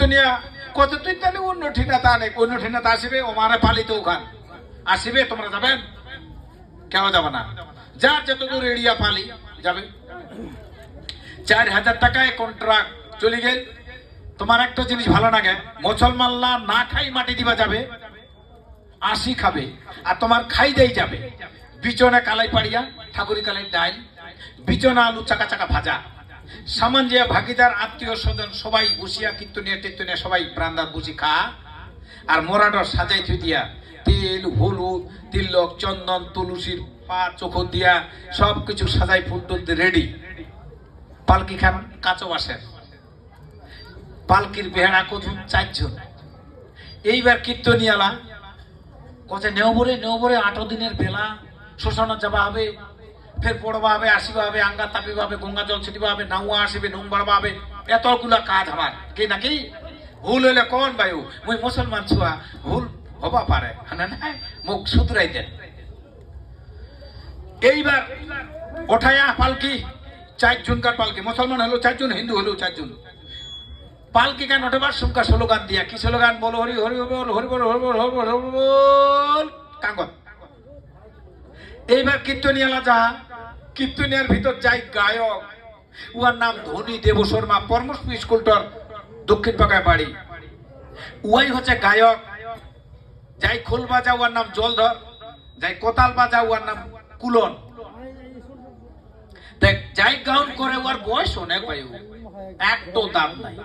কীর্তনিয়া কত তুই তাহলে অন্য ঠিনাতে আনে, অন্য ঠিনাতে আসবে ও মারে পালিত ওখান আসবে, তোমরা যাবেন? কেউ যাবে না, যার যত দূর এরিয়া পালি যাবে। 4000 টাকায় কন্ট্রাক্ট চলে গেল। তোমার একটা জিনিস ভালো লাগে, মুসলমানরা না খাই মাটি দিবা যাবে, আসি খাবে, আর তোমার খাই দেই যাবে। বিচনে কালাই পাড়িয়া ঠাকুরি কালাই ডাল, বিচনা আলু চাকা চাকা ভাজা, সামান যে ভাগিদার আত্মীয় স্বজন সবাই বসিয়া কীর্তনিয়া টির্তনিয়া সবাই প্রান্দাত বসি খা, আর মোরাডর সাজাই থুই দিয়া তেল হলুদ তিলক চন্দন তুলসীর পা চোখর দিয়া সবকিছু সাজাই ফুল তুলতে রেডি। পালকি খান কাঁচো বাসের, পালকির বেহারা কজন 4 জন। এইবার কীর্তনিয়ালা কথা নেওবরে 8 দিনের বেলা শ্মশান যাবা হবে, ফের পড়বা হবে, আসিবা হবে, আঙ্গা তাপিবা হবে, গঙ্গা জল ছিটিবা হবে, নাউয়া আসবে, নুম বাড়বা হবে, এতগুলা কাজ আমার কি নাকি। ভুল হইলে কোন বায়ু মুই মুসলমান ছুয়া ভুল হবা পারে, না না মুখ শুধরাই দেন। এইবার ওঠায়া পালকি 4 জনকার পালকি, মুসলমান হলো 4 জন, হিন্দু হলো 4 জন। পালকি কেন ওঠবার সংখ্যা স্লোগান দিয়া, কি স্লোগান? বলো হরি হরি বল, হরি বল, হরি বল, হরি বল, হরি বল, কাঙ্গত। এইবার কীর্তনিয়ালা যা, কীর্তনিয়ার ভিতর যাই গায়ক, উহার নাম ধনী দেব শর্মা, পরমস্পি স্কুলটার দক্ষিণ পাকায় বাড়ি। উহাই হচ্ছে গায়ক। যাই খোল বাজা উহার নাম জলধর, যাই কোতাল বাজা উহার নাম কুলন। দেখ যাই গাউন করে উহার বয়স অনেক ভাই, একটো দাঁত নাই।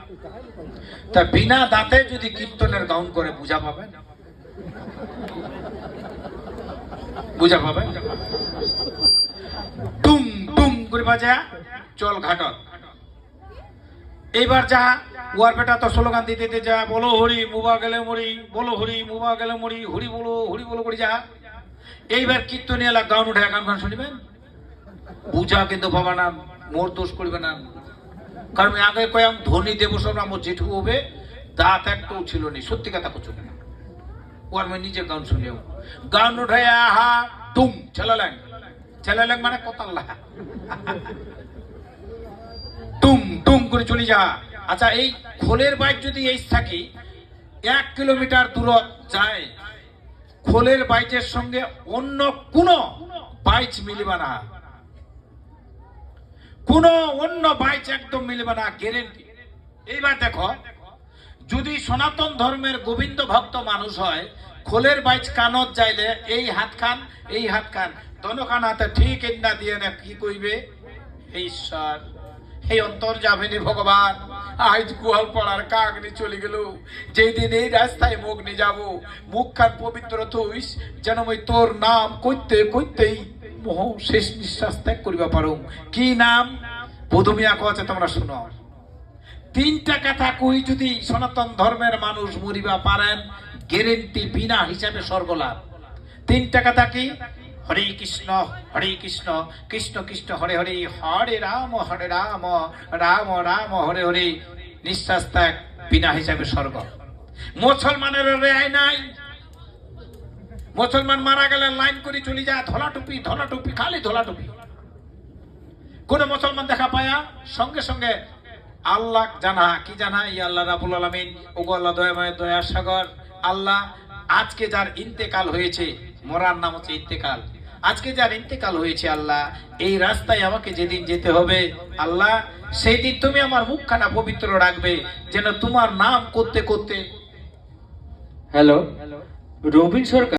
তা বিনা দাঁতে যদি কীর্তনের গাউন করে বুঝা পাবে, বুঝা পাবে। টুম টুম করে বাজা চল ঘাটত। এইবার যা উয়ার বেটা তো স্লোগান দিতে দিতে যা, বলো হরি মুবা গেলে মরি, বলো হরি মুবা গেলে মরি, হরি বলো করে যা। এইবার কীর্তনিয়ালা গাউন উঠে গান শুনিবেন, বুঝা কিন্তু বাবা না, মোর দোষ করবে না। কারণ আগে কয়াম ধনী দেবসব আমার জেঠু হবে, দাঁত একটাও ছিল নি, সত্যি কথা কুচু না। ওর আমি নিজে গান শুনেও গান উঠাই আহা টুম ছেলেলেন মানে কতাল্লা টুম টুম করে চলে যা। আচ্ছা এই খোলের বাইক যদি এই থাকি 1 কিলোমিটার দূর যায়, খোলের বাইকের সঙ্গে অন্য কোন বাইক মিলিবা না, কোন অন্য বাইক একদম মিলবে না, গ্যারেন্টি। এইবার দেখো, যদি সনাতন ধর্মের গোবিন্দ ভক্ত মানুষ হয়, খোলের বাইচ কানত যাইলে এই হাত খান দনখান হাতে ঠিক না দিয়ে না কি কইবে, ঈশ্বর এই অন্তর যাবেনি ভগবান, আজ গুহাল পড়ার কাগনি চলে গেল, যেই দিন এই রাস্তায় মুখ নিয়ে যাবো, মুখ খান পবিত্র থইস, যেন মই তোর নাম কইতে কইতেই মোহ শেষ নিঃশ্বাস ত্যাগ করিবা পারো। কি নাম? বধুমিয়া কছে তোমরা শুনো। 3টা কথা কই, যদি সনাতন ধর্মের মানুষ মরিবা পারেন, গ্যারেন্টি বিনা হিসাবে স্বর্গলাভ। 3টা কথা কি? হরে কৃষ্ণ কৃষ্ণ কৃষ্ণ হরে হরে, হরে রাম রাম রাম হরে হরে, নিঃশ্বাস ত্যাগ বিনা হিসাবে স্বর্গ। মুসলমানের রেয়াই নাই। মুসলমান মারা গেলে লাইন করে চলে যায়, ধলা টুপি খালি ধলা টুপি। কোন মুসলমান দেখা পায়া সঙ্গে সঙ্গে আল্লাহ জানা, কি জানা, ইয়া আল্লাহ রাব্বুল আলামিন, ওগো আল্লাহ দয়াময় দয়া সাগর, আল্লাহ আজকে যার ইন্তেকাল হয়েছে, মরার নাম হচ্ছে ইন্তেকাল, আজকে যার ইন্তেকাল হয়েছে আল্লাহ, এই রাস্তায় আমাকে যেদিন যেতে হবে আল্লাহ, সেই দিন তুমি আমার মুখখানা পবিত্র রাখবে, যেন তোমার নাম করতে করতে। হ্যালো, রবিন সরকার।